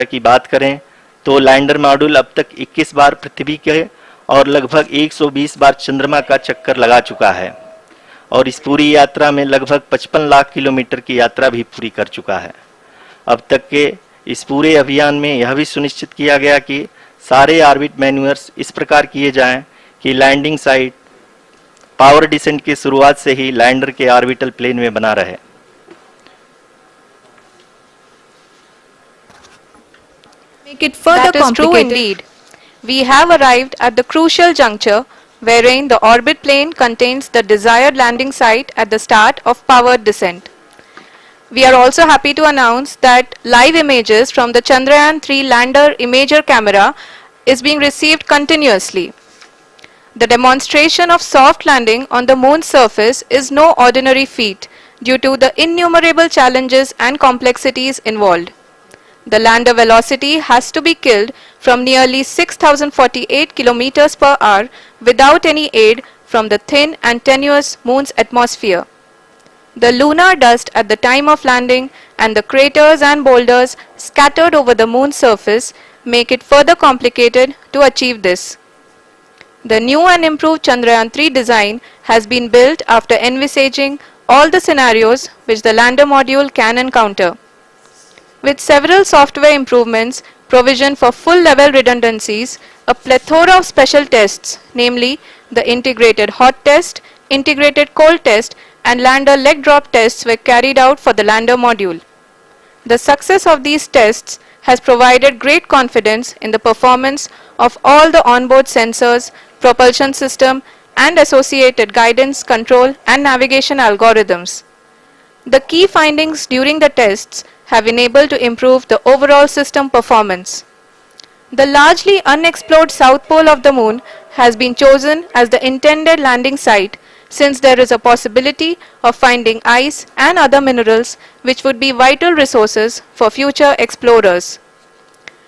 की बात करें तो लैंडर मॉड्यूल अब तक 21 बार पृथ्वी के और लगभग 120 बार चंद्रमा का चक्कर लगा चुका है और इस पूरी यात्रा में लगभग 55 लाख किलोमीटर की यात्रा भी पूरी कर चुका है। अब तक के इस पूरे अभियान में यह भी सुनिश्चित किया गया कि सारे ऑर्बिट मैन्यूअर्स इस प्रकार किए जाएं कि लैंडिंग साइट पावर डिसेंट की शुरुआत से ही लैंडर के ऑर्बिटल प्लेन में बना रहे। Make it further That is true complicated. indeed. We have arrived at the crucial juncture wherein the orbit plane contains the desired landing site at the start of powered descent. We are also happy to announce that live images from the Chandrayaan 3 lander imager camera is being received continuously. The demonstration of soft landing on the moon's surface is no ordinary feat due to the innumerable challenges and complexities involved. The lander velocity has to be killed from nearly 6,048 kilometers per hour without any aid from the thin and tenuous moon's atmosphere. The lunar dust at the time of landing and the craters and boulders scattered over the moon's surface make it further complicated to achieve this. The new and improved Chandrayaan 3 design has been built after envisaging all the scenarios which the lander module can encounter. With several software improvements, provision for full-level redundancies, a plethora of special tests, namely the integrated hot test, integrated cold test, and lander leg drop tests were carried out for the lander module. The success of these tests has provided great confidence in the performance of all the onboard sensors, propulsion system, and associated guidance, control, and navigation algorithms. The key findings during the tests have enabled to improve the overall system performance. The largely unexplored south pole of the moon has been chosen as the intended landing site since there is a possibility of finding ice and other minerals which would be vital resources for future explorers.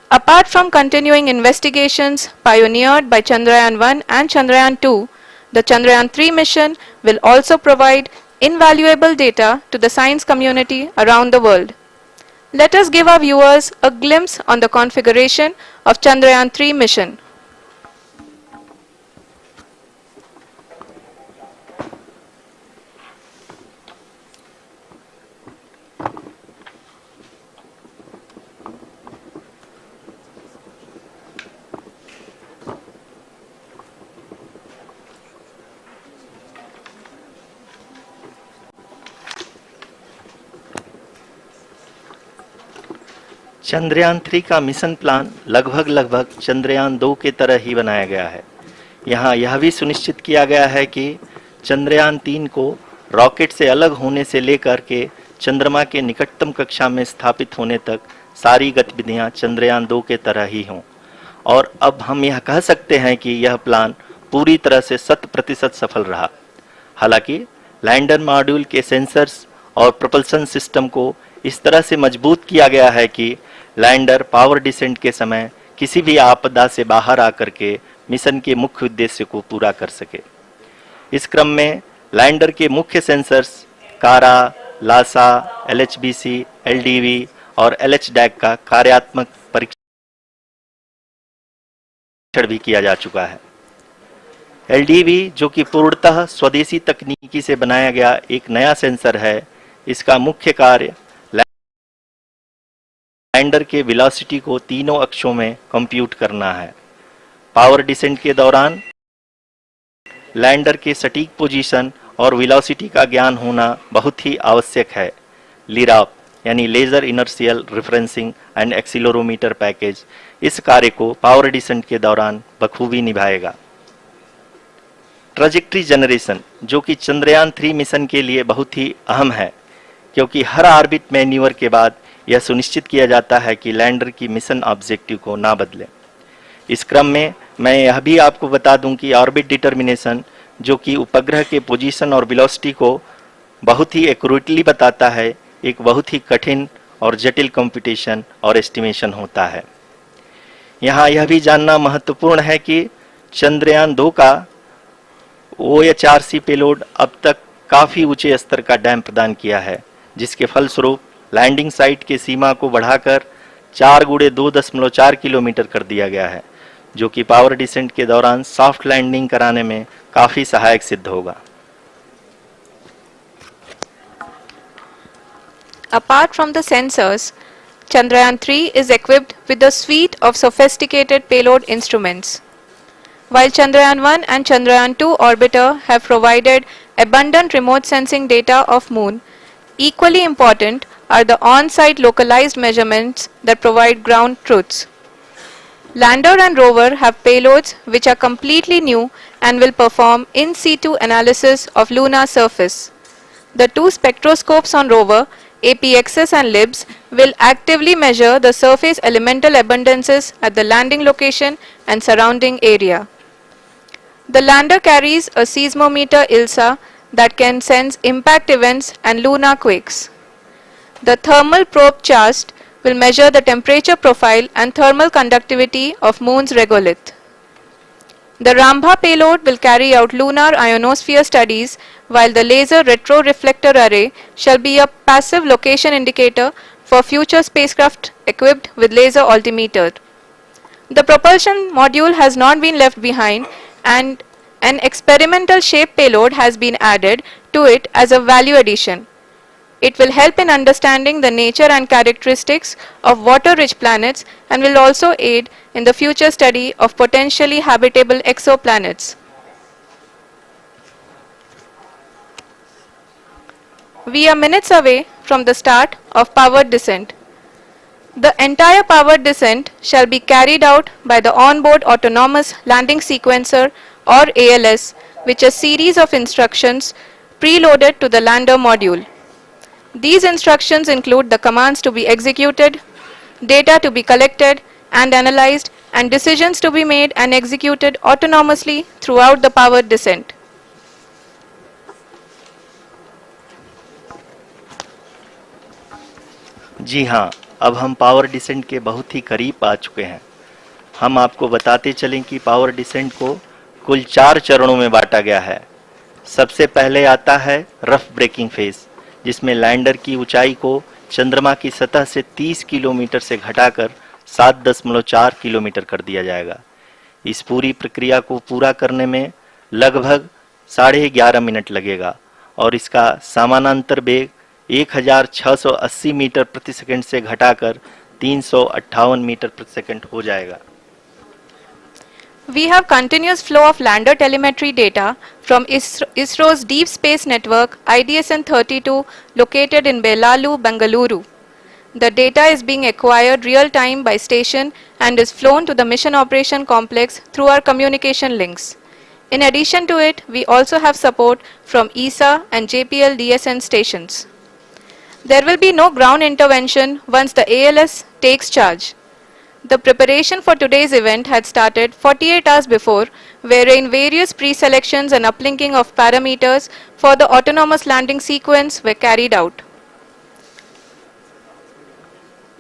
Apart from continuing investigations pioneered by Chandrayaan 1 and Chandrayaan 2, the Chandrayaan 3 mission will also provide invaluable data to the science community around the world. Let us give our viewers a glimpse on the configuration of Chandrayaan 3 mission. Chandrayaan 3 का mission plan लगभग चंद्रयान 2 के तरह ही बनाया गया है। यहाँ यह भी सुनिश्चित किया गया है कि चंद्रयान 3 को रॉकेट से अलग होने से लेकर के चंद्रमा के निकटतम कक्षा में स्थापित होने तक सारी गतिविधियाँ चंद्रयान 2 के तरह ही हों। और अब हम यह कह सकते हैं कि यह प्लान पूरी तरह से 100% सफल रहा। हालांकि लैंडर मॉड्यूल के सेंसर्स और प्रोपल्शन सिस्टम को इस तरह से मजबूत किया गया है कि लैंडर पावर डिसेंट के समय किसी भी आपदा से बाहर आकर के मिशन के मुख्य उद्देश्य को पूरा कर सके। इस क्रम में लैंडर के मुख्य सेंसर्स कारा, लासा, LHBC, LDV और LHDAC का कार्यात्मक परीक्षण भी किया जा चुका है। LDV जो कि पूर्णतः स्वदेशी तकनीकी से बनाया गया एक नया सेंसर है, इसका मुख्य कार्य लैंडर के वेलोसिटी को तीनों अक्षों में कंप्यूट करना है। पावर डिसेंट के दौरान लैंडर के सटीक पोजीशन और वेलोसिटी का ज्ञान होना बहुत ही आवश्यक है। लिराप यानी laser inertial referencing and accelerometer package इस कार्य को पावर डिसेंट के दौरान बखूबी निभाएगा। ट्रैजेक्टरी जनरेशन जो कि चंद्रयान 3 मिशन के लिए बहुत ही अहम है, क्योंकि हर ऑर्बिट मैन्यूवर के बाद यह सुनिश्चित किया जाता है कि लैंडर की मिशन ऑब्जेक्टिव को ना बदले। इस क्रम में मैं यह भी आपको बता दूं कि ऑर्बिट डिटर्मिनेशन जो कि उपग्रह के पोजीशन और वेलोसिटी को बहुत ही एक्यूरेटली बताता है, एक बहुत ही कठिन और जटिल कंप्यूटेशन और एस्टिमेशन होता है। यहाँ यह भी जानना महत्वपूर्ण है कि चंद्रयान 2 का OHRC पेलोड अब तक काफ़ी ऊंचे स्तर का डैम प्रदान किया है, जिसके फलस्वरूप लैंडिंग साइट के सीमा को बढ़ाकर 4x2.4 किलोमीटर कर दिया गया है, जो कि पावर डिसेंट के दौरान सॉफ्ट लैंडिंग कराने में काफी सहायक सिद्ध होगा। Apart from the sensors, Chandrayaan 3 is equipped with a suite of sophisticated payload instruments. While Chandrayaan 1 and Chandrayaan 2 orbiter have provided abundant remote sensing data of Moon, equally important are the on-site localized measurements that provide ground truths. Lander and rover have payloads which are completely new and will perform in situ analysis of lunar surface. The two spectroscopes on rover, APXS and LIBS, will actively measure the surface elemental abundances at the landing location and surrounding area. The lander carries a seismometer ILSA that can sense impact events and lunar quakes. The thermal probe CHAST will measure the temperature profile and thermal conductivity of Moon's regolith. The Rambha payload will carry out lunar ionosphere studies, while the laser retroreflector array shall be a passive location indicator for future spacecraft equipped with laser altimeter. The propulsion module has not been left behind, and an experimental shape payload has been added to it as a value addition. It will help in understanding the nature and characteristics of water-rich planets and will also aid in the future study of potentially habitable exoplanets. We are minutes away from the start of powered descent. The entire powered descent shall be carried out by the onboard autonomous landing sequencer or ALS, which is a series of instructions preloaded to the lander module. These instructions include the commands to be executed, data to be collected and analyzed, and decisions to be made and executed autonomously throughout the powered descent. जी हाँ, अब हम power descent के बहुत ही करीब आ चुके हैं। हम आपको बताते चलें कि पावर डिसेंट को कुल 4 चरणों में बांटा गया है। सबसे पहले आता है रफ ब्रेकिंग फेज, जिसमें लैंडर की ऊंचाई को चंद्रमा की सतह से 30 किलोमीटर से घटाकर 7.4 किलोमीटर कर दिया जाएगा। इस पूरी प्रक्रिया को पूरा करने में लगभग 11.5 मिनट लगेगा और इसका समानांतर वेग 1680 मीटर प्रति सेकंड से घटाकर 358 मीटर प्रति सेकंड हो जाएगा। We have continuous flow of lander telemetry data from ISRO's Deep Space Network IDSN-32 located in Belalu, Bengaluru. The data is being acquired real time by station and is flown to the Mission Operation Complex through our communication links. In addition to it, we also have support from ESA and JPL DSN stations. There will be no ground intervention once the ALS takes charge. The preparation for today's event had started 48 hours before, wherein various pre-selections and uplinking of parameters for the autonomous landing sequence were carried out.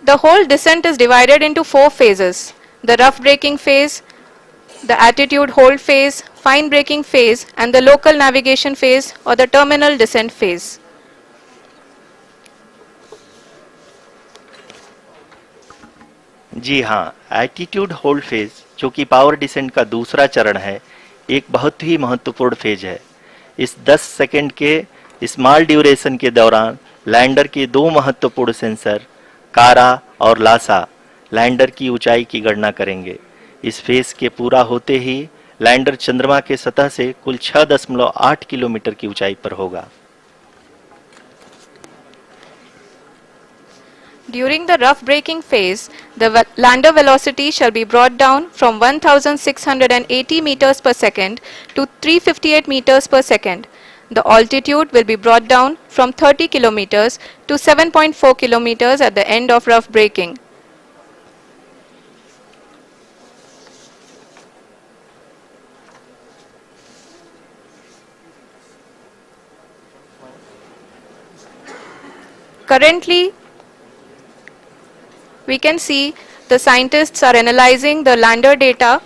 The whole descent is divided into 4 phases: the rough braking phase, the attitude hold phase, fine braking phase, and the local navigation phase or the terminal descent phase. जी हाँ, attitude hold phase, जो कि power descent का दूसरा चरण है, एक बहुत ही महत्वपूर्ण फेज है। इस 10 सेकंड के स्मॉल ड्यूरेशन के दौरान लैंडर के 2 महत्वपूर्ण सेंसर कारा और लासा लैंडर की ऊंचाई की गणना करेंगे। इस फेज के पूरा होते ही लैंडर चंद्रमा के सतह से कुल 6.8 किलोमीटर की ऊंचाई पर होगा। During the rough braking phase, the lander velocity shall be brought down from 1680 meters per second to 358 meters per second. The altitude will be brought down from 30 kilometers to 7.4 kilometers at the end of rough braking. Currently, we can see the scientists are analyzing the lander data.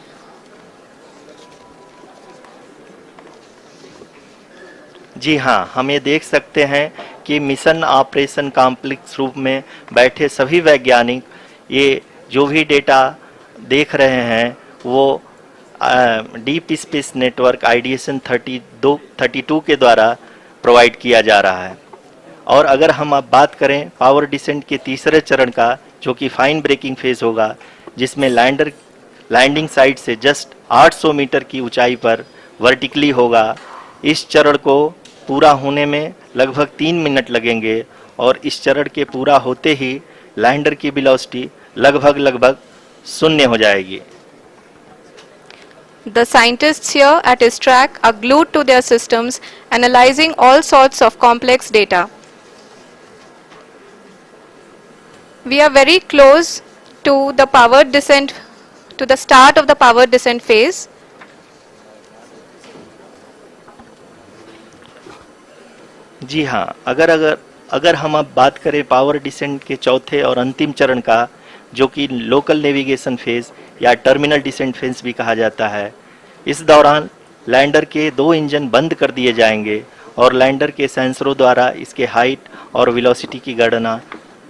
जी हाँ, हम ये देख सकते हैं कि mission operation complex रूप में बैठे सभी वैज्ञानिक ये जो भी डेटा देख रहे हैं वो डीप स्पेस नेटवर्क आईडीएसन 32 के द्वारा प्रोवाइड किया जा रहा है। और अगर हम अब बात करें पावर डिसेंट के तीसरे चरण का, जो कि फाइन ब्रेकिंग फेज होगा, जिसमें लैंडर लैंडिंग साइट से जस्ट 800 मीटर की ऊंचाई पर वर्टिकली होगा। इस चरण को पूरा होने में लगभग 3 मिनट लगेंगे और इस चरण के पूरा होते ही लैंडर की वेलोसिटी लगभग शून्य हो जाएगी। The scientists here at ISRO are glued to their systems, analyzing all sorts of complex data. We are very close to the power descent, to the start of the power descent phase. जी हाँ, अगर हम अब बात करें power descent के चौथे और अंतिम चरण का, जो कि लोकल नेविगेशन फेज या टर्मिनल डिसेंट फेज भी कहा जाता है, इस दौरान लैंडर के 2 इंजन बंद कर दिए जाएंगे और लैंडर के सेंसरों द्वारा इसके हाइट और वेलोसिटी की गणना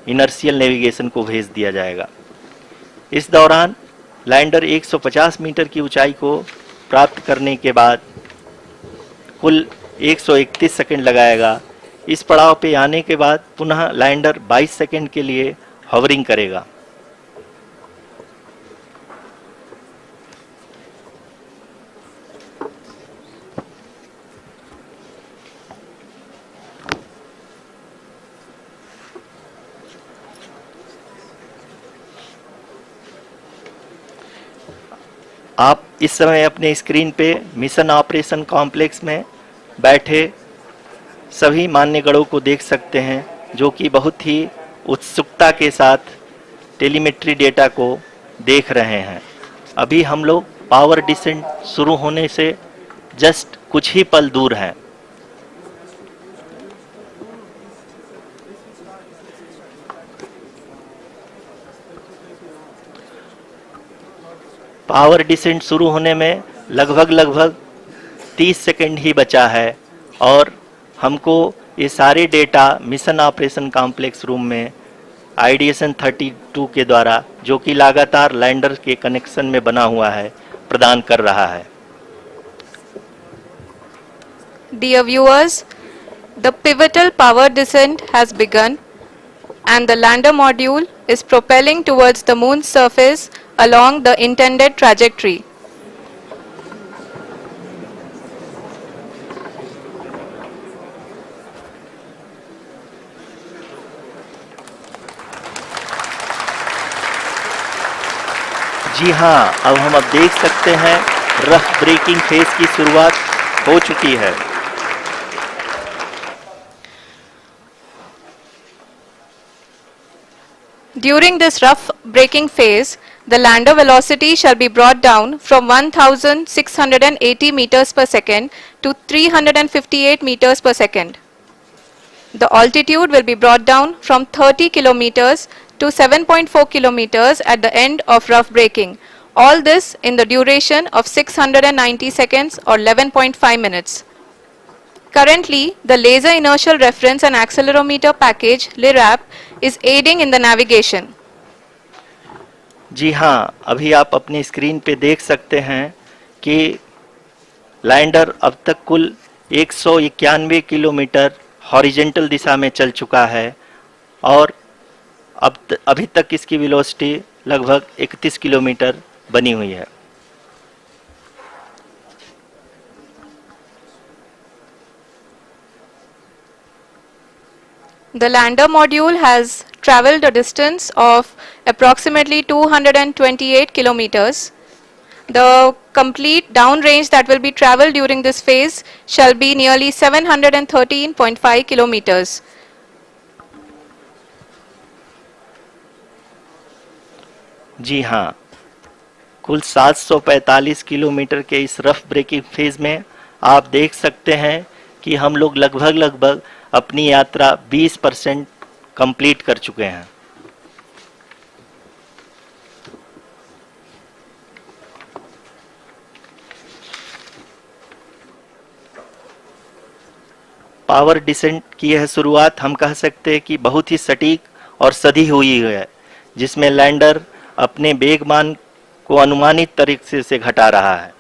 इनर्शियल नेविगेशन को भेज दिया जाएगा। इस दौरान लैंडर 150 मीटर की ऊंचाई को प्राप्त करने के बाद कुल 131 सेकंड लगाएगा। इस पड़ाव पे आने के बाद पुनः लैंडर 22 सेकंड के लिए हवरिंग करेगा। आप इस समय अपने स्क्रीन पे मिशन ऑपरेशन कॉम्प्लेक्स में बैठे सभी मान्यगणों को देख सकते हैं, जो कि बहुत ही उत्सुकता के साथ टेलीमेट्री डेटा को देख रहे हैं। अभी हम लोग पावर डिसेंट शुरू होने से जस्ट कुछ ही पल दूर हैं। पावर डिसेंट शुरू होने में लगभग 30 सेकंड ही बचा है और हमको ये सारे data mission operation complex room में आईडीएसन 32 के द्वारा, जो कि लगातार लैंडर के कनेक्शन में बना हुआ है, प्रदान कर रहा है। Dear viewers, the pivotal power descent has begun and the lander module is propelling towards the moon's surface along the intended trajectory. जी हाँ, अब हम देख सकते हैं रफ ब्रेकिंग फेज की शुरुआत हो चुकी है। During this rough braking phase, the lander velocity shall be brought down from 1680 meters per second to 358 meters per second. The altitude will be brought down from 30 kilometers to 7.4 kilometers at the end of rough braking. All this in the duration of 690 seconds or 11.5 minutes. Currently, the Laser Inertial Reference and Accelerometer package (LIRAP) is aiding in the navigation. जी हाँ, अभी आप अपनी screen पे देख सकते हैं कि lander अब तक कुल 191 किलोमीटर हॉरिजेंटल दिशा में चल चुका है और अभी तक इसकी वेलोसिटी लगभग 31 किलोमीटर बनी हुई है। The lander module has traveled a distance of approximately 228 kilometers. The complete downrange that will be traveled during this phase shall be nearly 713.5 kilometers. जी हाँ, कुल 745 किलोमीटर के इस रफ ब्रेकिंग फेज में आप देख सकते हैं कि हम लोग लगभग अपनी यात्रा 20% कंप्लीट कर चुके हैं। पावर डिसेंट की यह शुरुआत हम कह सकते हैं कि बहुत ही सटीक और सधी हुई है। जिसमें लैंडर अपने वेगमान को अनुमानित तरीके से घटा रहा है।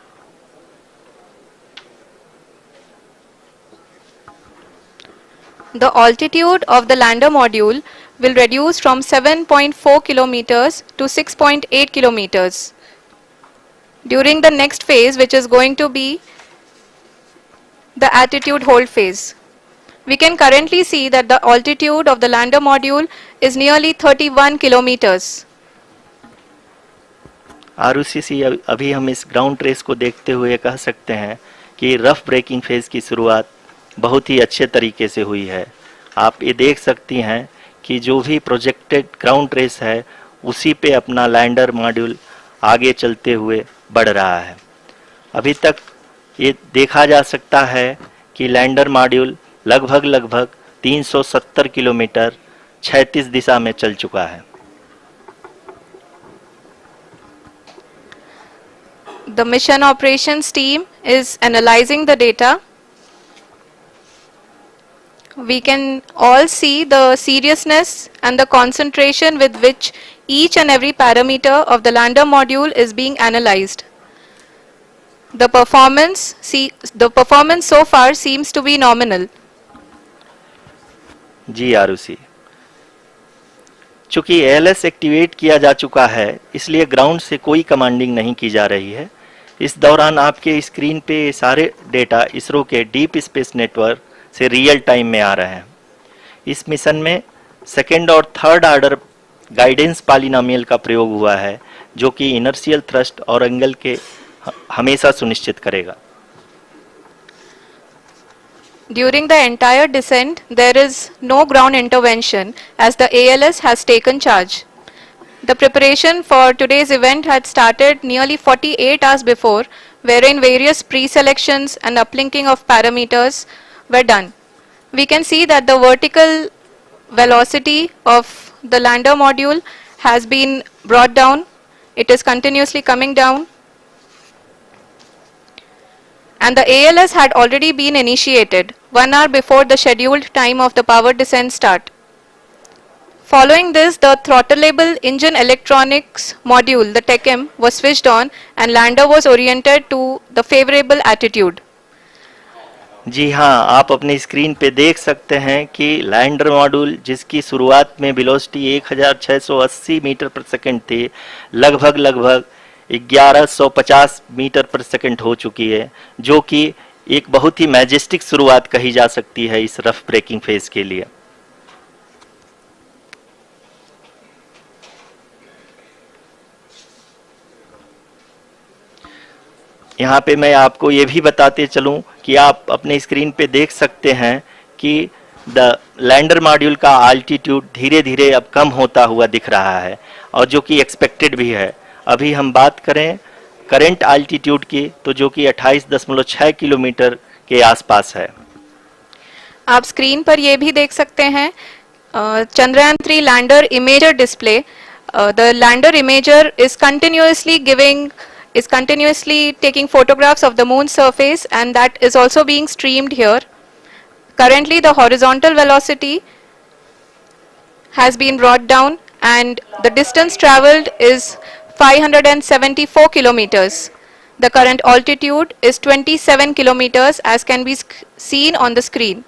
The altitude of the lander module will reduce from 7.4 kilometers to 6.8 kilometers during the next phase, which is going to be the attitude hold phase. We can currently see that the altitude of the lander module is nearly 31 kilometers. Arushi, अभी हम इस ground trace को देखते हुए कह सकते हैं कि रफ ब्रेकिंग फेज की शुरुआत बहुत ही अच्छे तरीके से हुई है। आप ये देख सकती हैं कि जो भी प्रोजेक्टेड ग्राउंड ट्रेस है उसी पे अपना लैंडर मॉड्यूल आगे चलते हुए बढ़ रहा है। अभी तक ये देखा जा सकता है कि लैंडर मॉड्यूल लगभग 370 किलोमीटर क्षैतिज दिशा में चल चुका है। The mission operations team is analyzing the data. We can all see the seriousness and the concentration with which each and every parameter of the lander module is being analyzed. The performance so far seems to be nominal. जी आरुषि, चूंकि ALS activate किया जा चुका है इसलिए ground से कोई commanding नहीं की जा रही है। इस दौरान आपके स्क्रीन पे ये सारे डेटा इसरो के डीप स्पेस नेटवर्क से रियल टाइम में आ रहे हैं। इस मिशन में सेकेंड और थर्ड ऑर्डर गाइडेंस पॉलिनोमियल का प्रयोग हुआ है जो कि इनर्शियल थ्रस्ट और एंगल के हमेशा सुनिश्चित करेगा। During the entire descent, there is no ground intervention as the ALS has taken charge. The preparation for today's event had started nearly 48 hours before, wherein various pre-selections and uplinking of parameters were done. We can see that the vertical velocity of the lander module has been brought down. It is continuously coming down. And the ALS had already been initiated 1 hour before the scheduled time of the power descent start. Following this, the throttleable engine electronics module, the TECM, was switched on and lander was oriented to the favorable attitude. जी हाँ, आप अपनी screen पे देख सकते हैं कि lander module जिसकी शुरुआत में वेलोसिटी 1680 मीटर पर सेकंड थी, लगभग 1150 मीटर पर सेकंड हो चुकी है, जो कि एक बहुत ही मैजेस्टिक शुरुआत कही जा सकती है इस रफ ब्रेकिंग फेज के लिए। यहाँ पे मैं आपको ये भी बताते चलूं कि आप अपने स्क्रीन पे देख सकते हैं कि द लैंडर मॉड्यूल का आल्टीट्यूड धीरे धीरे अब कम होता हुआ दिख रहा है और जो कि एक्सपेक्टेड भी है। अभी हम बात करें करंट आल्टीट्यूड की तो जो कि 28.6 किलोमीटर के आसपास है। आप स्क्रीन पर ये भी देख सकते हैं Chandrayaan 3 lander imager display. The lander imager is continuously taking photographs of the moon surface, and that is also being streamed here. Currently the horizontal velocity has been brought down and the distance traveled is 574 kilometers. The current altitude is 27 kilometers as can be seen on the screen.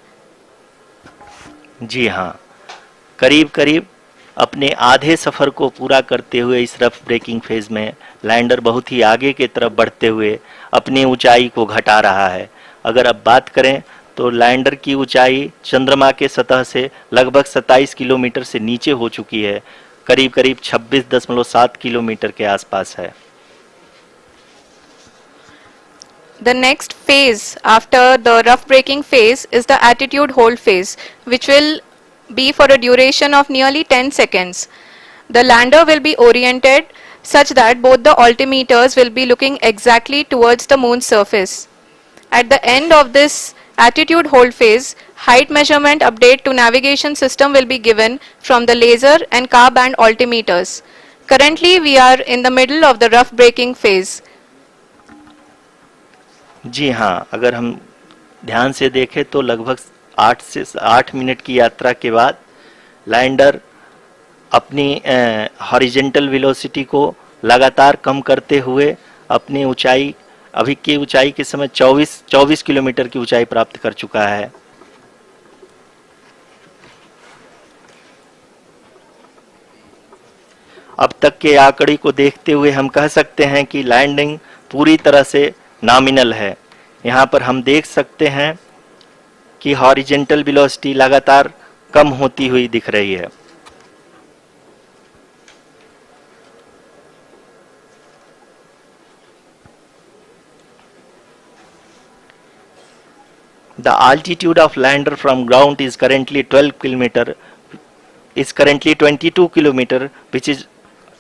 जी हाँ, करीब अपने आधे सफ़र को पूरा करते हुए इस rough breaking phase में लैंडर बहुत ही आगे की तरफ बढ़ते हुए अपनी ऊंचाई को घटा रहा है। अगर अब बात करें तो लैंडर की ऊंचाई चंद्रमा के सतह से लगभग 27 किलोमीटर से नीचे हो चुकी है, करीब 26.7 किलोमीटर के आसपास है। The next phase after the rough braking phase is the attitude hold phase, which will be for a duration of nearly 10 seconds. The lander will be oriented such that both the altimeters will be looking exactly towards the moon's surface. At the end of this attitude hold phase, height measurement update to navigation system will be given from the laser and car band altimeters. Currently we are in the middle of the rough braking phase. जी हाँ, अगर हम ध्यान से देखें तो लगभग 8 minute की यात्रा के बाद लैंडर अपनी हॉरिजेंटल वेलोसिटी को लगातार कम करते हुए अपनी ऊंचाई, अभी की ऊंचाई के समय 24 किलोमीटर की ऊंचाई प्राप्त कर चुका है। अब तक के आंकड़े को देखते हुए हम कह सकते हैं कि लैंडिंग पूरी तरह से नॉमिनल है। यहाँ पर हम देख सकते हैं कि हॉरिजेंटल वेलोसिटी लगातार कम होती हुई दिख रही है। The altitude of lander from ground is currently 22 kilometer, which is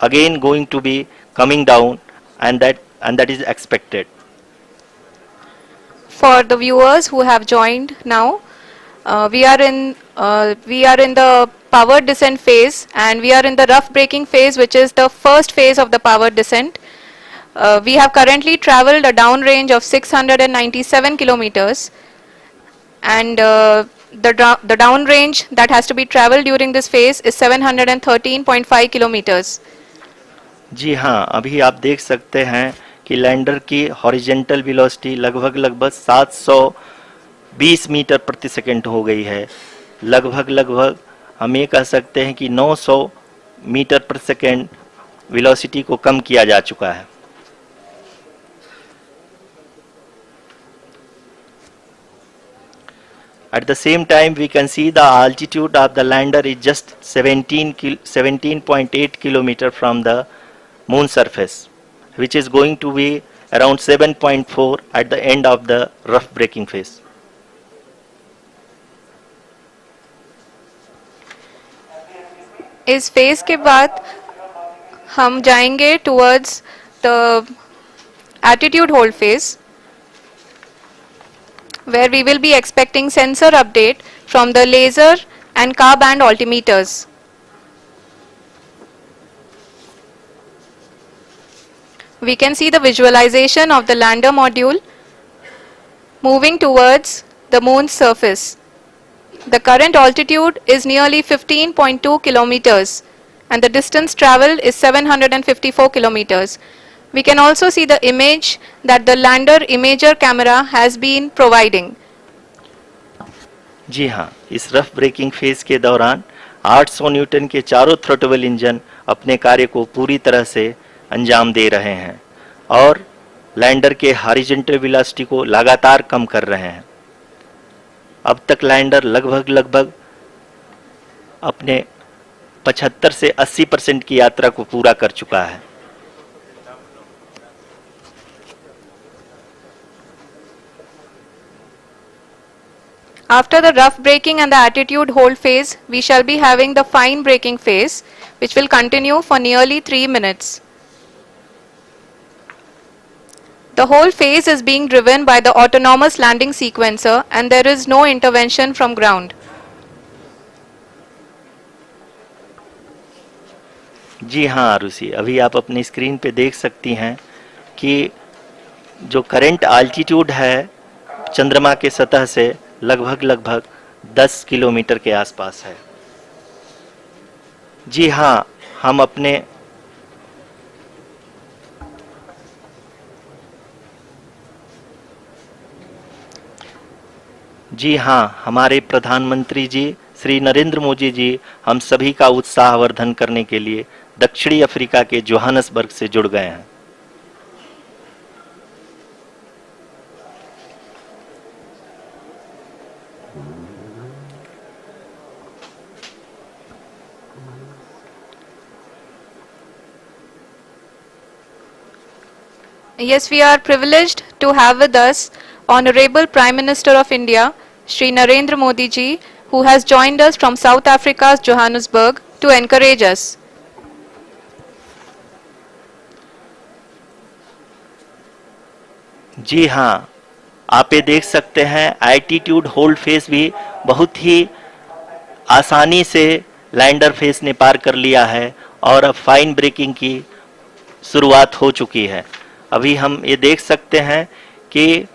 again going to be coming down, and that is expected. For the viewers who have joined now, we are in the power descent phase, and we are in the rough braking phase, which is the first phase of the power descent. We have currently traveled a downrange of 697 kilometers, and the downrange that has to be traveled during this phase is 713.5 kilometers. जी हाँ, अभी आप देख सकते हैं कि lander की horizontal velocity लगभग 720 metre प्रति सेकंड हो गई है। लगभग हम ये कह सकते हैं कि 900 मीटर प्रति सेकंड वेलोसिटी को कम किया जा चुका है। At the same time, we can see the altitude of the lander is just 17.8 kilometer from the moon surface, which is going to be around 7.4 at the end of the rough braking phase. इस phase के बाद हम जाएंगे towards the attitude hold phase, where we will be expecting sensor update from the laser and car band altimeters. We can see the visualization of the lander module moving towards the moon's surface. The current altitude is nearly 15.2 kilometers and the distance traveled is 754 kilometers. We can also see the image that the lander imager camera has been providing. जी हाँ, इस rough breaking phase के दौरान 800 Newton के चारों throttle engine अपने कार्य को पूरी तरह से अंजाम दे रहे हैं और लैंडर के हॉरिजॉन्टल वेलोसिटी को लगातार कम कर रहे हैं। अब तक लैंडर लगभग अपने 75 से 80% की यात्रा को पूरा कर चुका है। After the rough braking and the attitude hold phase, we shall be having the fine braking phase, which will continue for nearly 3 minutes. The whole phase is being driven by the autonomous landing sequencer and there is no intervention from ground. जी हाँ आरुषि, अभी आप अपनी screen पे देख सकती हैं कि जो करंट आल्टीट्यूड है चंद्रमा के सतह से लगभग 10 किलोमीटर के आसपास है। जी हाँ, हम अपने जी हाँ, हमारे प्रधानमंत्री जी श्री नरेंद्र मोदी जी हम सभी का उत्साहवर्धन करने के लिए दक्षिणी अफ्रीका के जोहानसबर्ग से जुड़ गए हैं। Yes, we are privileged to have with us Honorable Prime Minister of India, Shri Narendra Modi ji, who has joined us from South Africa's Johannesburg to encourage us. जी हाँ, आप ये देख सकते हैं एल्टीट्यूड होल्ड फेस भी बहुत ही आसानी से लैंडर फेस ने पार कर लिया है और अब फाइन ब्रेकिंग की शुरुआत हो चुकी है। अभी हम ये देख सकते हैं कि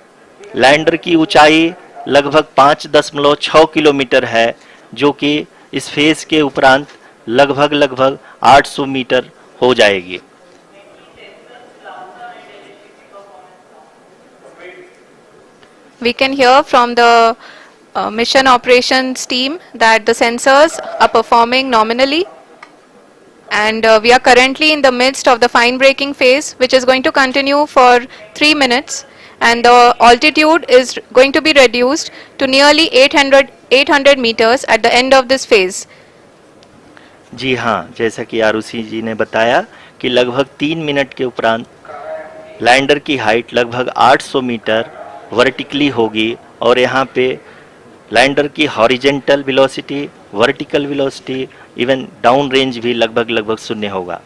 लैंडर की ऊंचाई लगभग 5.6 किलोमीटर है, जो कि इस फेज के उपरांत लगभग लगभग 800 मीटर हो जाएगी। We can hear from the mission operations team that the sensors are performing nominally, and we are currently in the midst of the fine braking phase, which is going to continue for 3 minutes, and the altitude is going to be reduced to nearly 800 meters at the end of this phase. जी हाँ, जैसा कि आरुषि जी ने बताया कि लगभग 3 minute के उपरांत lander की हाइट लगभग 800 मीटर वर्टिकली होगी और यहाँ पे लैंडर की horizontal velocity, vertical velocity, even down range भी लगभग लगभग शून्य होगा।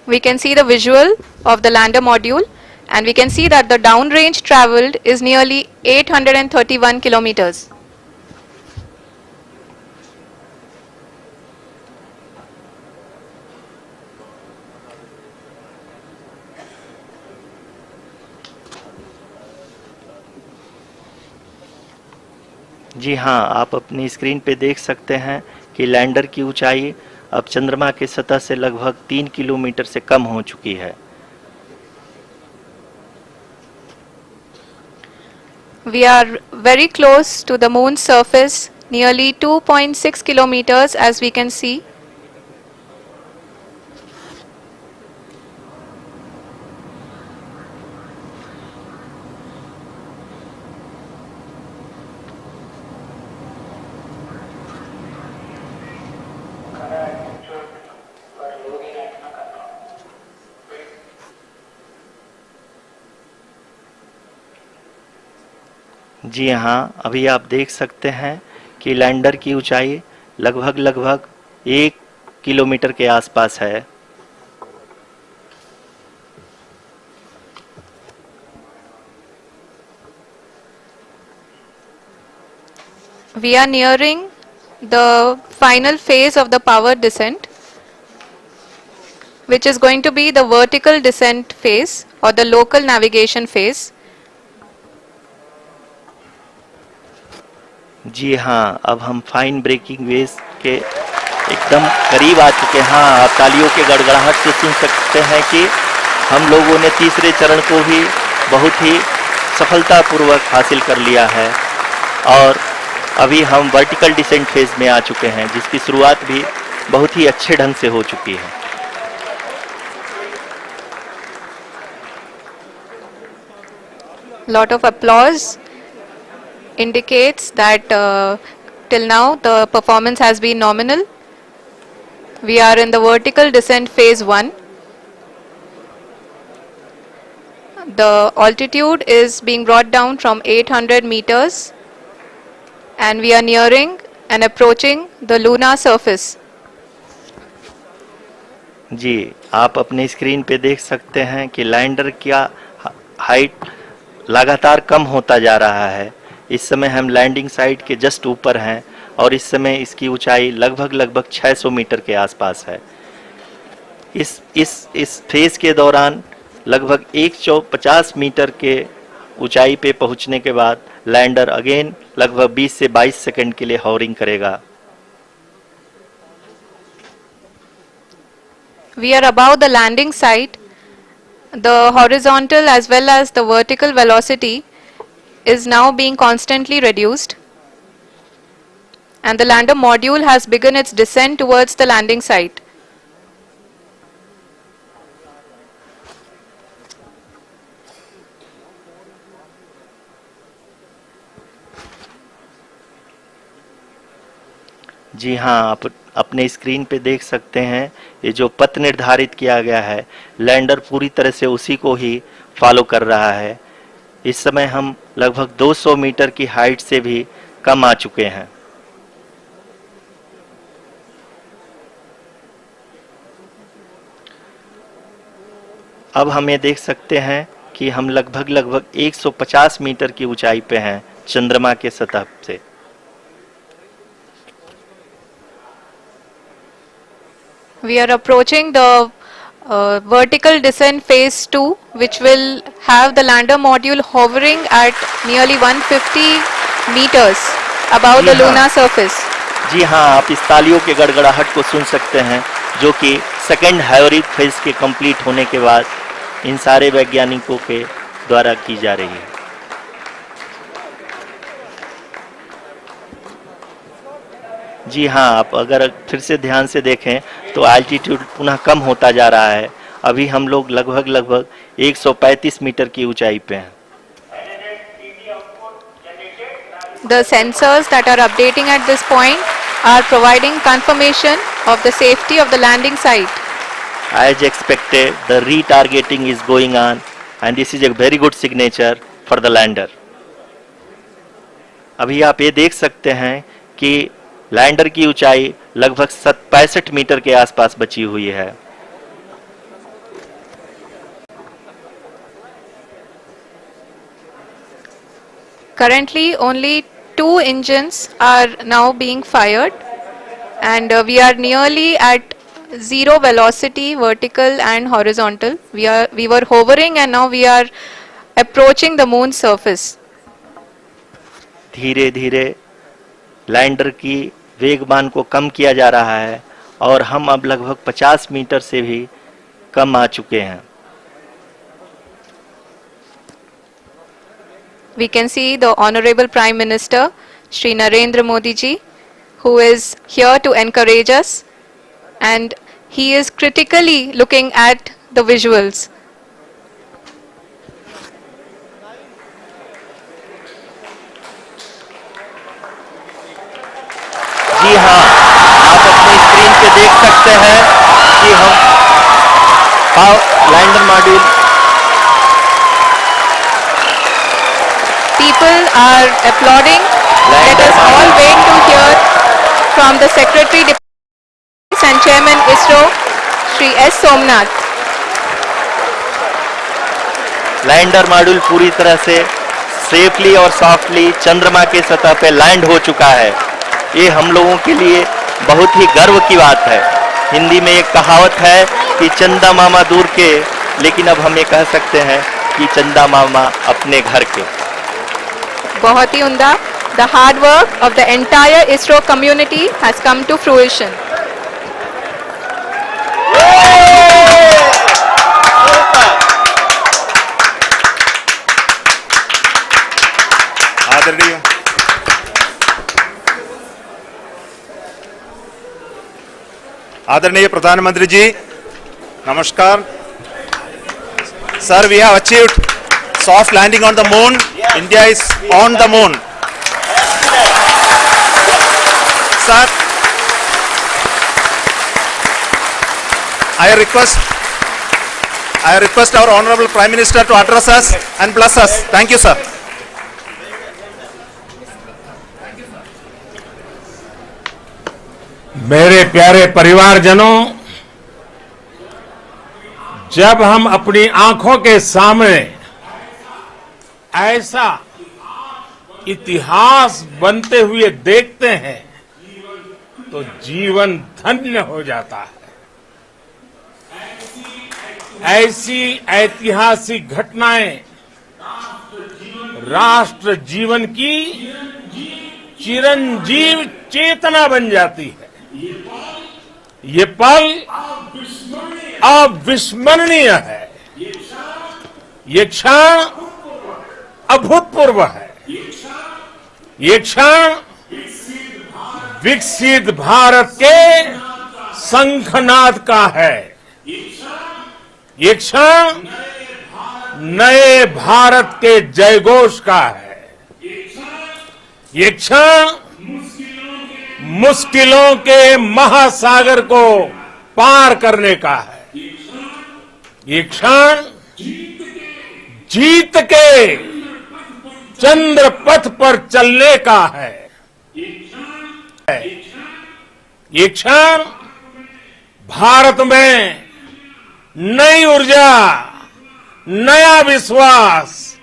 We can see the visual of the lander module, and we can see that the downrange traveled is nearly 831 kilometers. जी हाँ, आप अपनी स्क्रीन पे देख सकते हैं कि लैंडर की ऊंचाई अब चंद्रमा की सतह से लगभग 3 किलोमीटर से कम हो चुकी है। We are very close to the moon's surface, nearly 2.6 kilometers as we can see. जी हाँ, अभी आप देख सकते हैं कि लैंडर की ऊंचाई लगभग लगभग 1 किलोमीटर के आसपास है। We are nearing the final phase of the power descent, which is going to be the vertical descent phase or the local navigation phase. जी हाँ, अब हम फाइन ब्रेकिंग वेव्स के एकदम करीब आ चुके हैं। हाँ, आप तालियों के गड़गड़ाहट से सुन सकते हैं कि हम लोगों ने तीसरे चरण को भी बहुत ही सफलतापूर्वक हासिल कर लिया है और अभी हम वर्टिकल डिसेंट फेज में आ चुके हैं, जिसकी शुरुआत भी बहुत ही अच्छे ढंग से हो चुकी है। Lot of applause indicates that till now the performance has been nominal. We are in the vertical descent phase 1. The altitude is being brought down from 800 meters and we are nearing and approaching the lunar surface. जी, आप अपने screen पे देख सकते हैं कि lander का height लगातार कम होता जा रहा है। इस समय हम लैंडिंग साइट के जस्ट ऊपर हैं और इस समय इसकी ऊंचाई लगभग लगभग 600 मीटर के आसपास है। इस फेज के दौरान लगभग 150 मीटर के ऊंचाई पे पहुंचने के बाद लैंडर अगेन लगभग 20 से 22 सेकंड के लिए हॉवरिंग करेगा। We are above the landing site. The horizontal as well as the vertical velocity is now being constantly reduced, and the lander module has begun its descent towards the landing site. जी हाँ, आप अपने screen पे देख सकते हैं ये जो पथ निर्धारित किया गया है, लैंडर पूरी तरह से उसी को ही फॉलो कर रहा है। इस समय हम लगभग 200 मीटर की हाइट से भी कम आ चुके हैं। अब हम ये देख सकते हैं कि हम लगभग लगभग 150 मीटर की ऊंचाई पे हैं चंद्रमा के सतह से। We are approaching the vertical descent phase 2, which will have the lander module hovering at nearly 150 meters above the lunar surface. जी हाँ, आप इस तालियों के गड़गड़ाहट को सुन सकते हैं, जो कि सेकेंड हाइब्रिड फेज के कंप्लीट होने के बाद इन सारे वैज्ञानिकों के द्वारा की जा रही है। जी हाँ, आप अगर फिर से ध्यान से देखें तो एल्टीट्यूड पुनः कम होता जा रहा है। अभी हम लोग लगभग 135 मीटर की ऊंचाई पे हैं। The sensors that are updating at this point are providing confirmation of the safety of the landing site. As expected, the retargeting is going on and this is a very good signature for the lander. अभी आप ये देख सकते हैं कि lander की ऊंचाई लगभग 65 मीटर के आसपास बची हुई है। Currently, only 2 engines are now being fired, and we are nearly at zero velocity, vertical and horizontal. We were hovering, and now we are approaching the moon's surface. धीरे धीरे लैंडर की वेगमान को कम किया जा रहा है और हम अब लगभग 50 मीटर से भी कम आ चुके हैं। We can see the Honorable Prime Minister, Shri Narendra Modi ji, who is here to encourage us, and he is critically looking at the visuals. जी हाँ, आप अपनी स्क्रीन पे देख सकते हैं कि हम lander module People are applauding. Let us all wait to hear from the Secretary and Chairman ISRO, Shri S. Somnath. Lander module पूरी तरह से सेफली और सॉफ्टली चंद्रमा के सतह पे लैंड हो चुका है। ये हम लोगों के लिए बहुत ही गर्व की बात है। हिंदी में एक कहावत है कि चंदा मामा दूर के, लेकिन अब हम ये कह सकते हैं कि चंदा मामा अपने घर के। बहुत ही उम्दा. The hard work of the entire ISRO community has come to fruition. आदरणीय आदरणीय प्रधानमंत्री जी, नमस्कार sir. We have achieved soft landing on the moon. India is on the moon. Sir, I request our Honorable Prime Minister to address us and bless us. Thank you, sir. मेरे प्यारे परिवारजनों, जब हम अपनी आंखों के सामने ऐसा इतिहास बनते हुए देखते हैं तो जीवन धन्य हो जाता है। ऐसी ऐतिहासिक घटनाएं राष्ट्र जीवन की चिरंजीव चेतना बन जाती है। ये पल अविस्मरणीय है। ये क्षण अभूतपूर्व है। ये क्षण विकसित भारत के शंखनाद का है। ये क्षण नए भारत के जयघोष का है। ये क्षण मुश्किलों के महासागर को पार करने का है। ये क्षण जीत के चंद्र पथ पर चलने का है। ये क्षण भारत में नई ऊर्जा, नया विश्वास,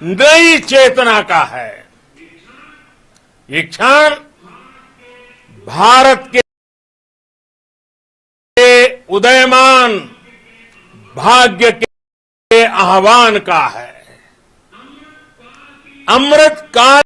नई चेतना का है। ये क्षण भारत के उदयमान भाग्य के आह्वान का है। अमृत काल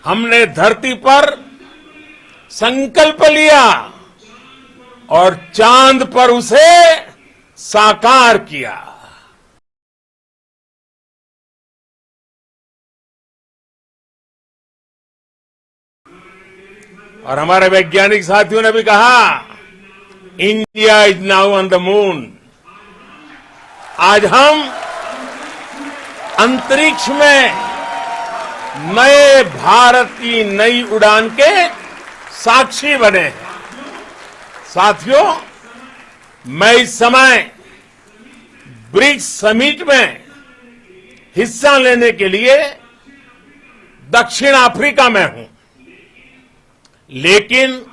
हमने धरती पर संकल्प लिया और चांद पर उसे साकार किया। और हमारे वैज्ञानिक साथियों ने भी कहा, India is now on the moon. आज हम अंतरिक्ष में नए भारत की नई उड़ान के साक्षी बने हैं। साथियों, मैं इस समय ब्रिक्स समिट में हिस्सा लेने के लिए दक्षिण अफ्रीका में हूं, लेकिन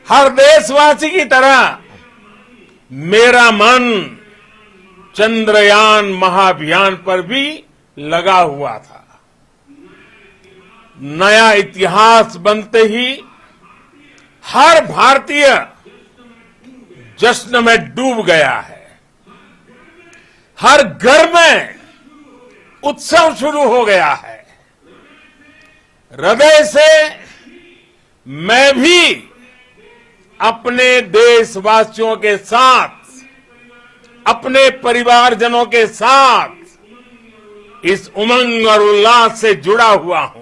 हर देशवासी की तरह मेरा मन चंद्रयान महाअभियान पर भी लगा हुआ था। नया इतिहास बनते ही हर भारतीय जश्न में डूब गया है। हर घर में उत्सव शुरू हो गया है। हृदय से मैं भी अपने देशवासियों के साथ, अपने परिवारजनों के साथ इस उमंग और उल्लास से जुड़ा हुआ हूं।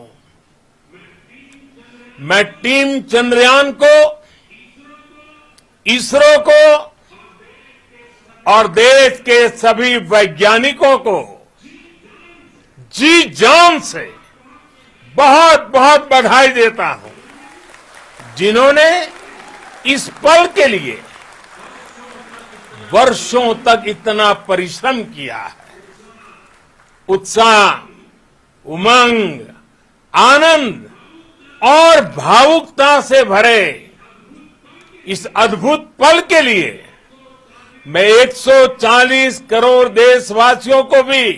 मैं टीम चंद्रयान को, इसरो को और देश के सभी वैज्ञानिकों को जी जान से बहुत बहुत बधाई देता हूं, जिन्होंने इस पल के लिए वर्षों तक इतना परिश्रम किया है। उत्साह, उमंग, आनंद और भावुकता से भरे इस अद्भुत पल के लिए मैं 140 करोड़ देशवासियों को भी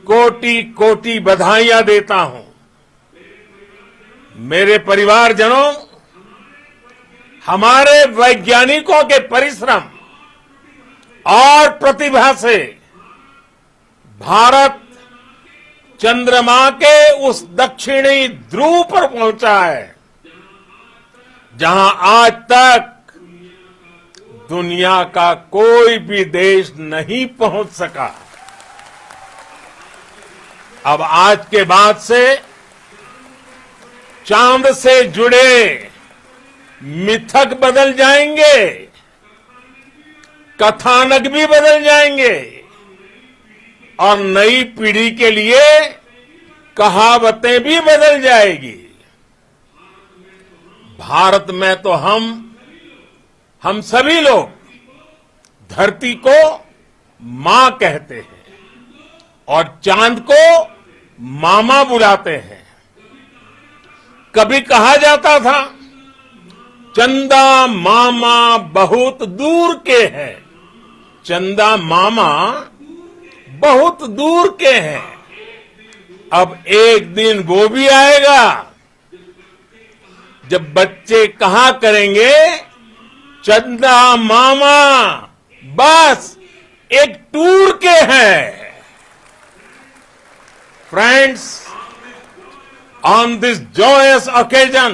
कोटि कोटि बधाइयां देता हूं। मेरे परिवारजनों, हमारे वैज्ञानिकों के परिश्रम और प्रतिभा से भारत चंद्रमा के उस दक्षिणी ध्रुव पर पहुंचा है, जहां आज तक दुनिया का कोई भी देश नहीं पहुंच सका। अब आज के बाद से चांद से जुड़े मिथक बदल जाएंगे, कथानक भी बदल जाएंगे और नई पीढ़ी के लिए कहावतें भी बदल जाएगी। भारत में तो हम सभी लोग धरती को मां कहते हैं और चांद को मामा बुलाते हैं। कभी कहा जाता था, चंदा मामा बहुत दूर के हैं। चंदा मामा बहुत दूर के हैं। अब एक दिन वो भी आएगा जब बच्चे कहा करेंगे, चंदा मामा बस एक टूर के हैं। Friends, on this joyous occasion,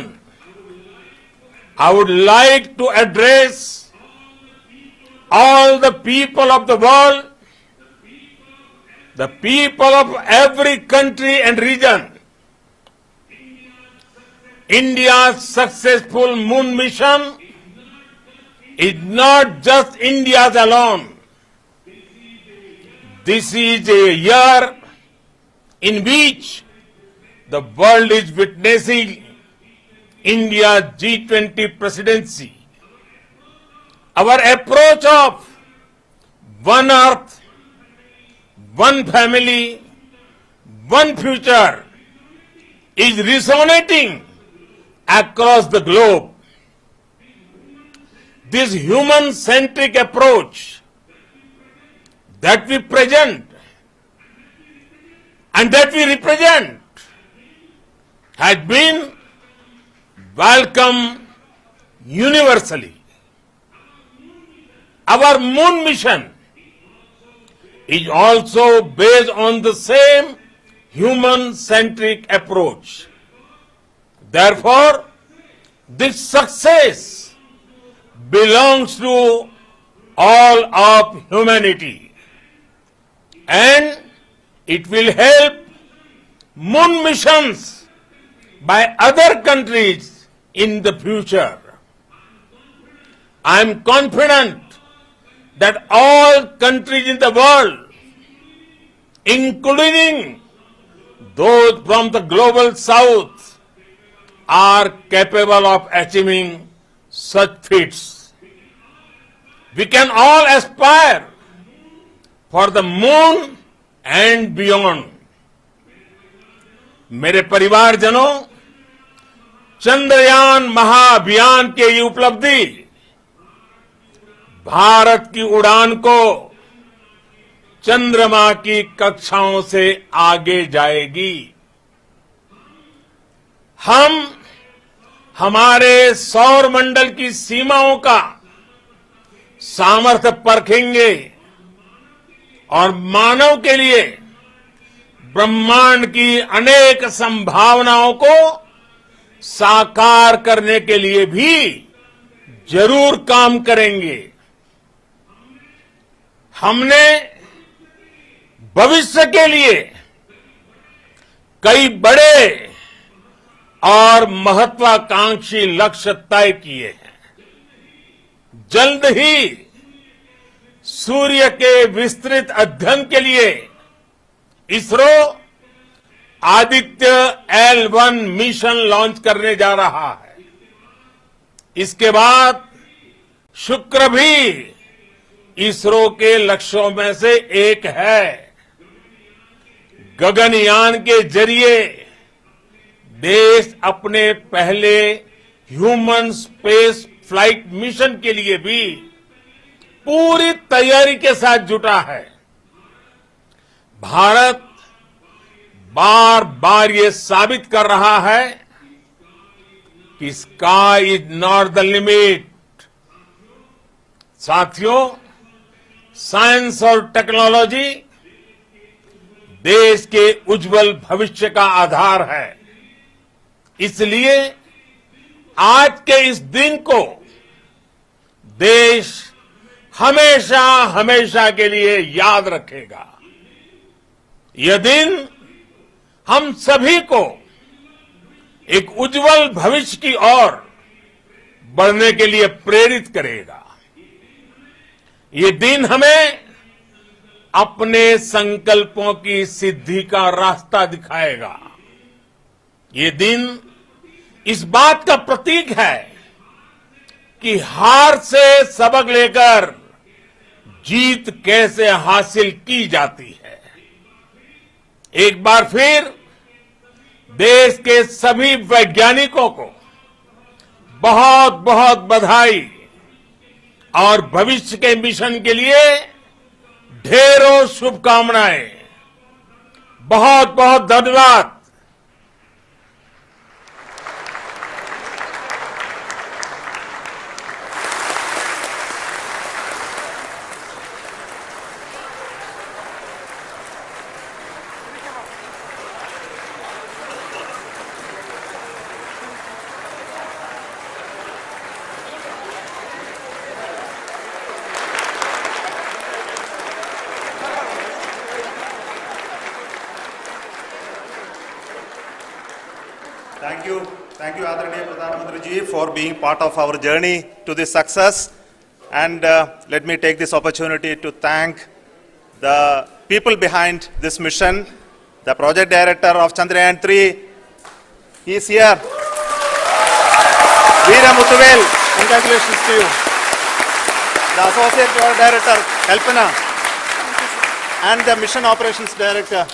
I would like to address all the people of the world, the people of every country and region. India's successful moon mission is not just India's alone. This is a year in which the world is witnessing India's G20 presidency. Our approach of one earth, one family, one future is resonating across the globe. This human-centric approach that we present and that we represent has been welcomed universally. Our moon mission is also based on the same human-centric approach. Therefore, this success belongs to all of humanity, and it will help moon missions by other countries in the future. I am confident that all countries in the world, including those from the global south, are capable of achieving such feats. We can all aspire for the moon and beyond. मेरे परिवारजनों, चंद्रयान महाअभियान के ये उपलब्धि भारत की उड़ान को चंद्रमा की कक्षाओं से आगे जाएगी। हम हमारे सौर मंडल की सीमाओं का सामर्थ्य परखेंगे और मानव के लिए ब्रह्मांड की अनेक संभावनाओं को साकार करने के लिए भी जरूर काम करेंगे। हमने भविष्य के लिए कई बड़े और महत्वाकांक्षी लक्ष्य तय किए हैं। जल्द ही सूर्य के विस्तृत अध्ययन के लिए ISRO Aditya L1 mission launch करने जा रहा है। इसके बाद शुक्र भी इसरो के लक्ष्यों में से एक है। गगनयान के जरिए देश अपने पहले ह्यूमन स्पेस फ्लाइट मिशन के लिए भी पूरी तैयारी के साथ जुटा है। भारत बार बार ये साबित कर रहा है कि sky is not the limit. साथियों, साइंस और टेक्नोलॉजी देश के उज्जवल भविष्य का आधार है। इसलिए आज के इस दिन को देश हमेशा हमेशा के लिए याद रखेगा। यह दिन हम सभी को एक उज्जवल भविष्य की ओर बढ़ने के लिए प्रेरित करेगा। ये दिन हमें अपने संकल्पों की सिद्धि का रास्ता दिखाएगा। ये दिन इस बात का प्रतीक है कि हार से सबक लेकर जीत कैसे हासिल की जाती है। एक बार फिर देश के सभी वैज्ञानिकों को बहुत बहुत बधाई और भविष्य के मिशन के लिए ढेरों शुभकामनाएं। बहुत बहुत धन्यवाद। Thank you, Adaraniya Pradhan Mantri ji, for being part of our journey to this success. And let me take this opportunity to thank the people behind this mission. The project director of Chandrayaan 3, he is here. Veera Muthuvel, congratulations to you. The associate project director, Kalpana, and the mission operations director,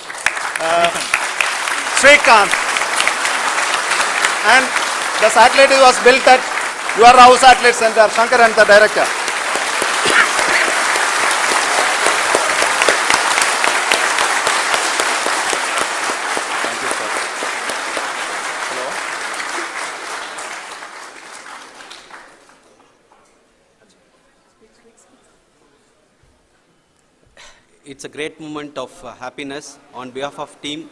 Srikanth. And the satellite was built at your house satellite center, Shankar and the director. Thank you, sir. Hello. It's a great moment of happiness on behalf of team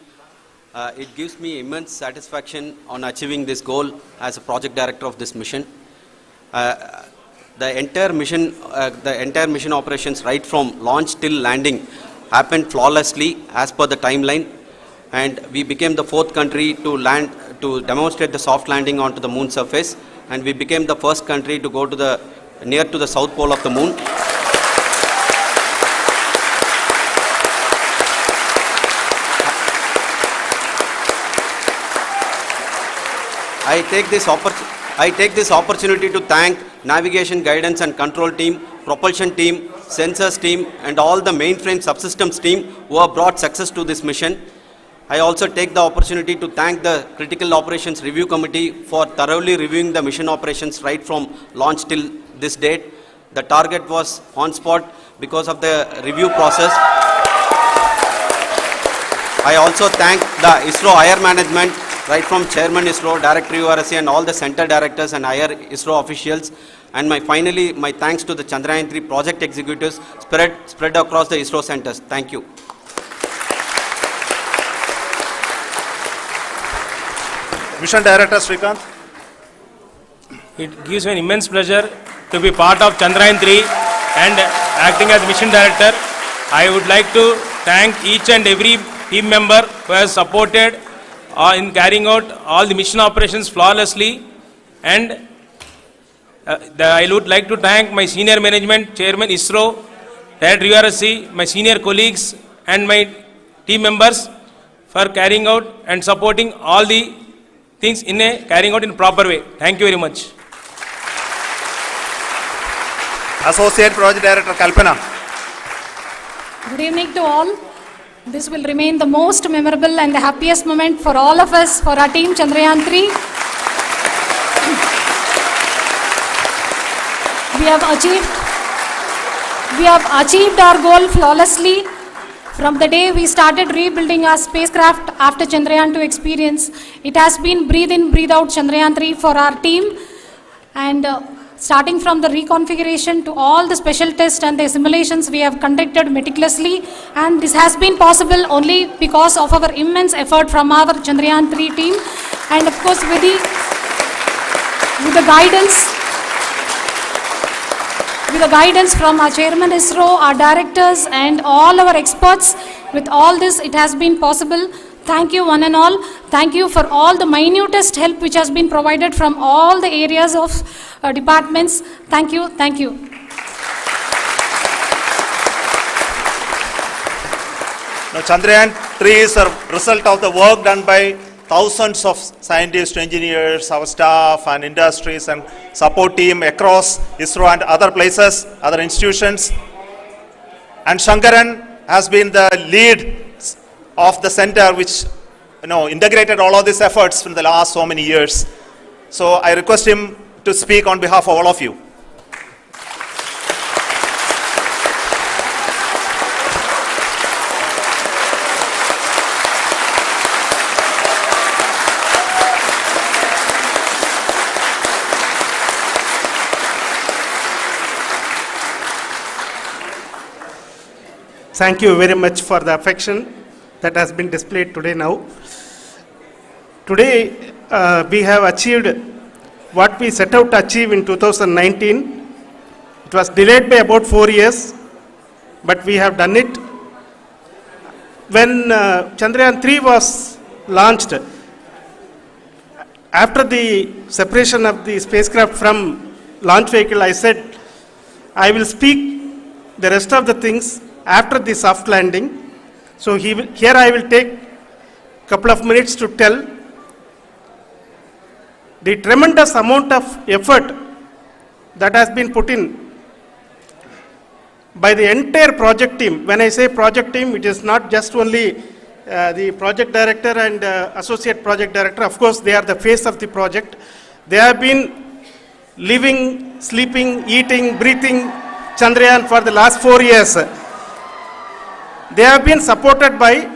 It gives me immense satisfaction on achieving this goal as a project director of this mission. The entire mission operations right from launch till landing happened flawlessly as per the timeline, and we became the 4th country to demonstrate the soft landing onto the moon surface, and we became the first country to go to near to the south pole of the moon. I take this opportunity to thank navigation, guidance and control team, propulsion team, sensors team and all the mainframe subsystems team who have brought success to this mission. I also take the opportunity to thank the Critical Operations Review Committee for thoroughly reviewing the mission operations right from launch till this date. The target was on spot because of the review process. I also thank the ISRO higher management, right from Chairman ISRO, Director URSC and all the center directors and higher ISRO officials. And finally, my thanks to the Chandrayaan 3 project executives spread across the ISRO centers. Thank you. Mission Director Srikanth. It gives me an immense pleasure to be part of Chandrayaan 3 and acting as Mission Director. I would like to thank each and every team member who has supported in carrying out all the mission operations flawlessly, and I would like to thank my senior management, Chairman ISRO, Director URSC, my senior colleagues and my team members for carrying out and supporting all the things carrying out in proper way. Thank you very much. Associate Project Director Kalpana. Good evening to all. This will remain the most memorable and the happiest moment for all of us, for our team Chandrayaan 3. We have achieved our goal flawlessly. From the day we started rebuilding our spacecraft after Chandrayaan 2 experience, it has been breathe in, breathe out Chandrayaan 3 for our team. And starting from the reconfiguration to all the special tests and the simulations we have conducted meticulously, and this has been possible only because of our immense effort from our Chandrayaan 3 team, and of course with the guidance from our Chairman ISRO, our directors and all our experts. With all this, it has been possible. Thank you one and all. Thank you for all the minutest help which has been provided from all the areas of departments. Thank you. Thank you. Now, Chandrayaan 3 is a result of the work done by thousands of scientists, engineers, our staff and industries and support team across ISRO and other places, other institutions. And Shankaran has been the lead of the center which integrated all of these efforts in the last so many years. So I request him to speak on behalf of all of you. Thank you very much for the affection that has been displayed today now. Today we have achieved what we set out to achieve in 2019. It was delayed by about 4 years, but we have done it. When Chandrayaan 3 was launched, after the separation of the spacecraft from launch vehicle, I said I will speak the rest of the things after the soft landing. So here I will take a couple of minutes to tell the tremendous amount of effort that has been put in by the entire project team. When I say project team, it is not just only the project director and associate project director. Of course, they are the face of the project. They have been living, sleeping, eating, breathing Chandrayaan for the last 4 years. They have been supported by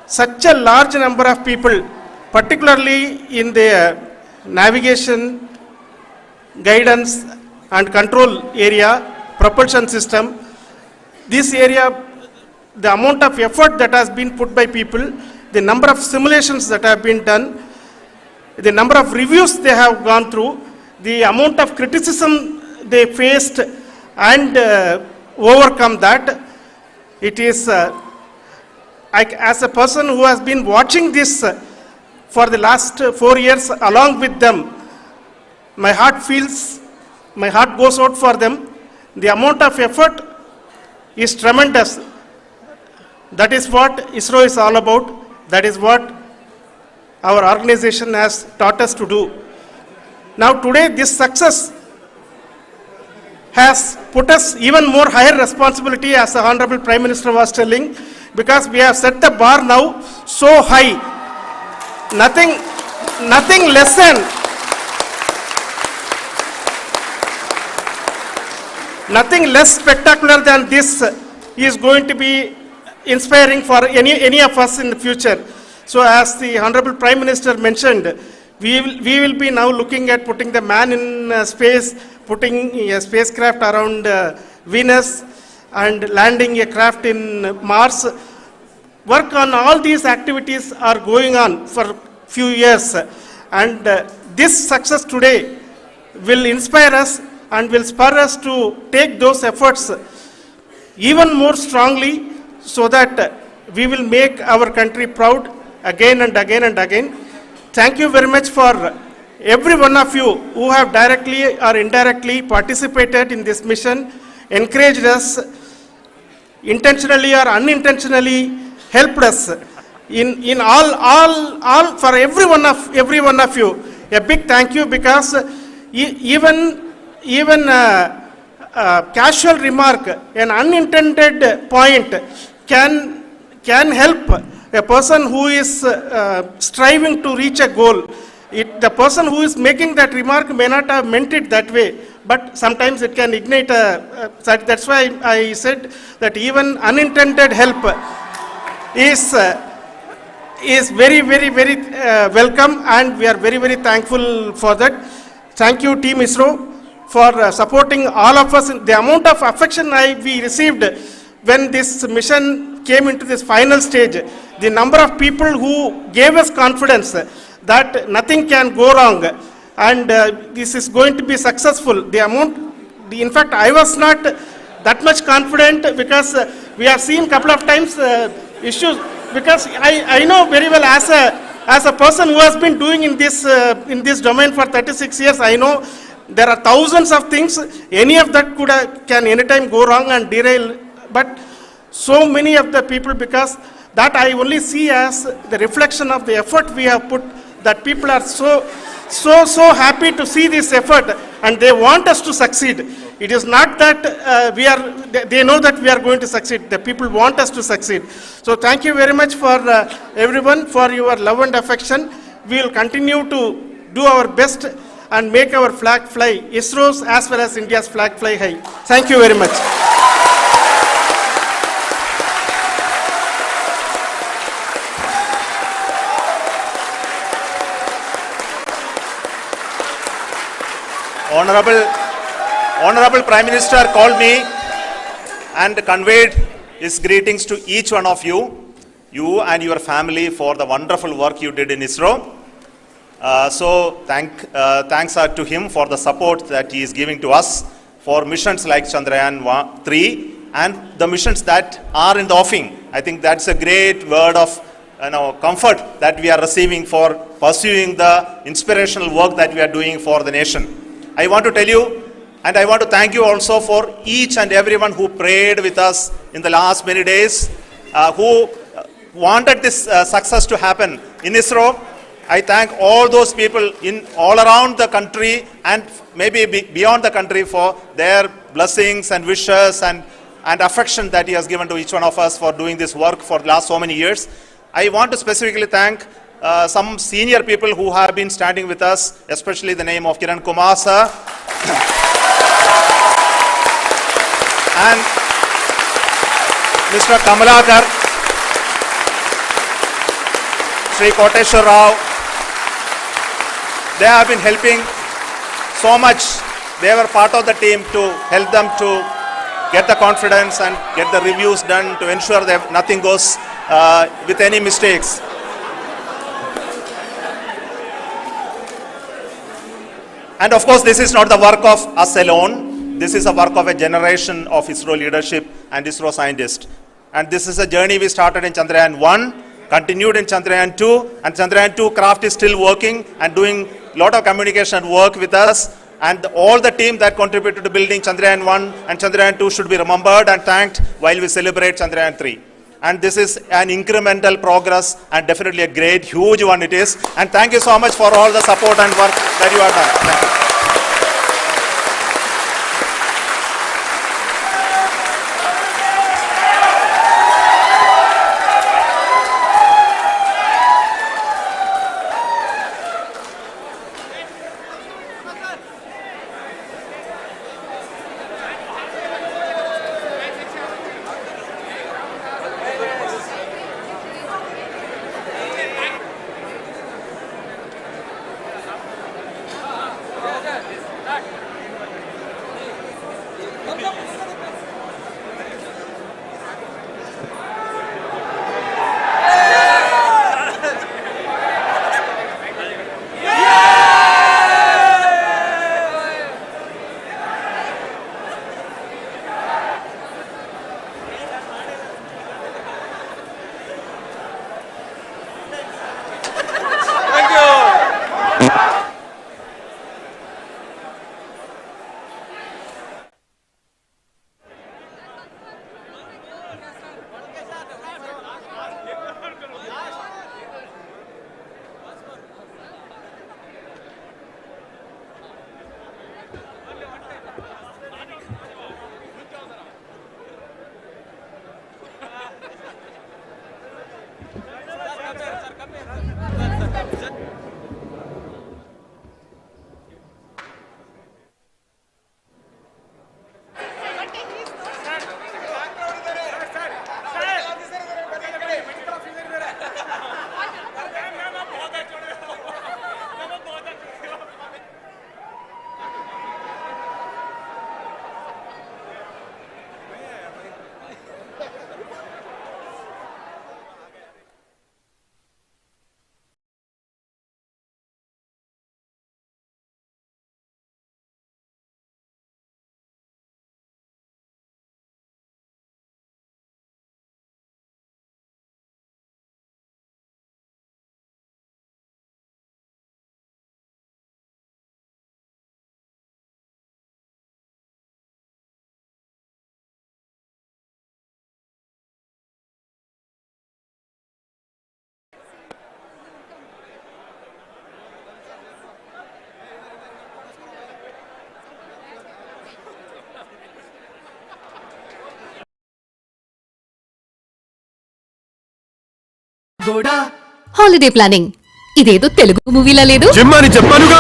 such a large number of people, particularly in the navigation, guidance and control area, propulsion system. This area, the amount of effort that has been put by people the number of simulations that have been done, the number of reviews they have gone through, the amount of criticism they faced and overcome that. It is, as a person who has been watching this for the last 4 years along with them, my heart goes out for them. The amount of effort is tremendous. That is what ISRO is all about. That is what our organization has taught us to do. Now today this success has put us even more higher responsibility, as the Honorable Prime Minister was telling, because we have set the bar now so high. Nothing less than nothing less spectacular than this is going to be inspiring for any of us in the future. So as the Honorable Prime Minister mentioned, we will be now looking at putting the man in space, putting a spacecraft around Venus and landing a craft in Mars. Work on all these activities are going on for few years, and this success today will inspire us and will spur us to take those efforts even more strongly, so that we will make our country proud again and again and again. Thank you very much for every one of you who have directly or indirectly participated in this mission, encouraged us, intentionally or unintentionally helped us in all for every one of you. A big thank you, because even casual remark, an unintended point can help a person who is striving to reach a goal. The person who is making that remark may not have meant it that way, but sometimes it can ignite that's why I said that even unintended help is very, very, very welcome, and we are very, very thankful for that. Thank you, Team ISRO, for supporting all of us. The amount of affection we received when this mission came into this final stage, the number of people who gave us confidence that nothing can go wrong and this is going to be successful. In fact, I was not that much confident, because we have seen couple of times issues, because I know very well as a person who has been doing in this domain for 36 years, I know there are thousands of things. Any of that can anytime go wrong and derail, but so many of the people, because that I only see as the reflection of the effort we have put, that people are so happy to see this effort and they want us to succeed. It is not that they know that we are going to succeed. The people want us to succeed. So thank you very much for everyone for your love and affection. We will continue to do our best and make our flag fly, ISRO's as well as India's flag fly high. Thank you very much. Honorable Prime Minister called me and conveyed his greetings to each one of you and your family, for the wonderful work you did in ISRO. So thanks are to him for the support that he is giving to us for missions like Chandrayaan 3 and the missions that are in the offing. I think that's a great word of comfort that we are receiving for pursuing the inspirational work that we are doing for the nation. I want to tell you, and I want to thank you also for each and everyone who prayed with us in the last many days, who wanted this success to happen in ISRO. I thank all those people all around the country and maybe beyond the country for their blessings and wishes and affection that he has given to each one of us for doing this work for the last so many years. I want to specifically thank some senior people who have been standing with us, especially the name of Kiran Kumar sir and Mr. Kamalakar, Sri Koteshwar Rao. They have been helping so much. They were part of the team to help them to get the confidence and get the reviews done to ensure that nothing goes with any mistakes. And of course, this is not the work of us alone. This is a work of a generation of ISRO leadership and ISRO scientists. And this is a journey we started in Chandrayaan 1, continued in Chandrayaan 2, and Chandrayaan 2 craft is still working and doing a lot of communication work with us. And all the team that contributed to building Chandrayaan 1 and Chandrayaan 2 should be remembered and thanked while we celebrate Chandrayaan 3. And this is an incremental progress and definitely a great, huge one it is. And thank you so much for all the support and work that you have done. Thank you. Holiday planning ఇదేదో తెలుగు మూవీలా లేదు. జిమ్మని చెప్పనుగా.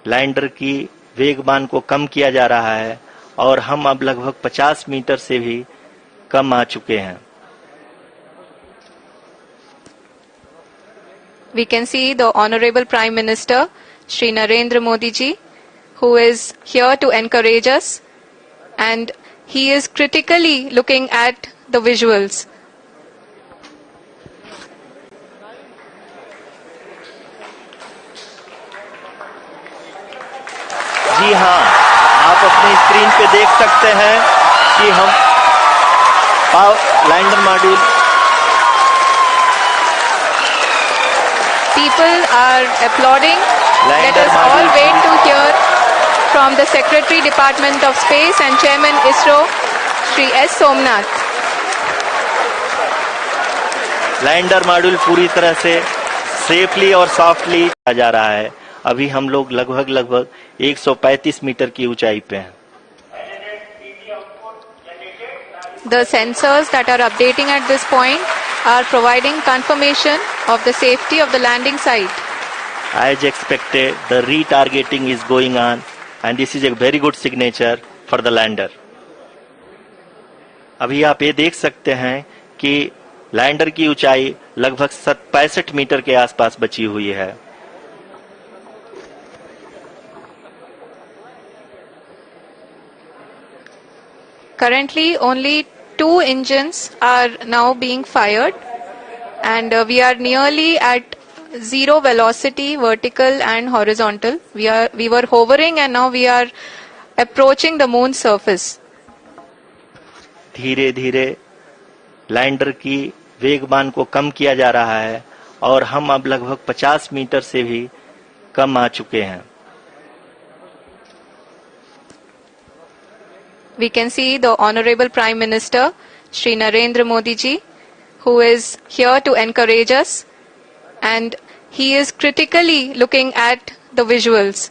Lander की वेगमान को कम किया जा रहा है और हम अब लगभग 50 मीटर से भी कम आ चुके हैं. We can see the Honorable Prime Minister, Shri Narendra Modi ji, who is here to encourage us, and he is critically looking at the visuals. जी हाँ, आप अपनी स्क्रीन पे देख सकते हैं कि हम lander module. People are applauding. Let us all wait to hear from the Secretary Department of Space and Chairman ISRO, Shri S. Somnath. Lander module पूरी तरह से सेफली और सॉफ्टली जा रहा है। अभी हम लोग लगभग 135 मीटर की ऊंचाई पे हैं। The sensors that are updating at this point are providing confirmation of the safety of the landing site. As expected, the retargeting is going on and this is a very good signature for the lander. अभी आप ये देख सकते हैं कि lander की ऊंचाई लगभग 65 मीटर के आसपास बची हुई है। Currently, only 2 engines are now being fired, and we are nearly at zero velocity, vertical and horizontal. We were hovering, and now we are approaching the moon's surface. धीरे धीरे लैंडर की वेगमान को कम किया जा रहा है और हम अब लगभग 50 मीटर से भी कम आ चुके हैं। We can see the Honorable Prime Minister, Shri Narendra Modi ji, who is here to encourage us, and he is critically looking at the visuals.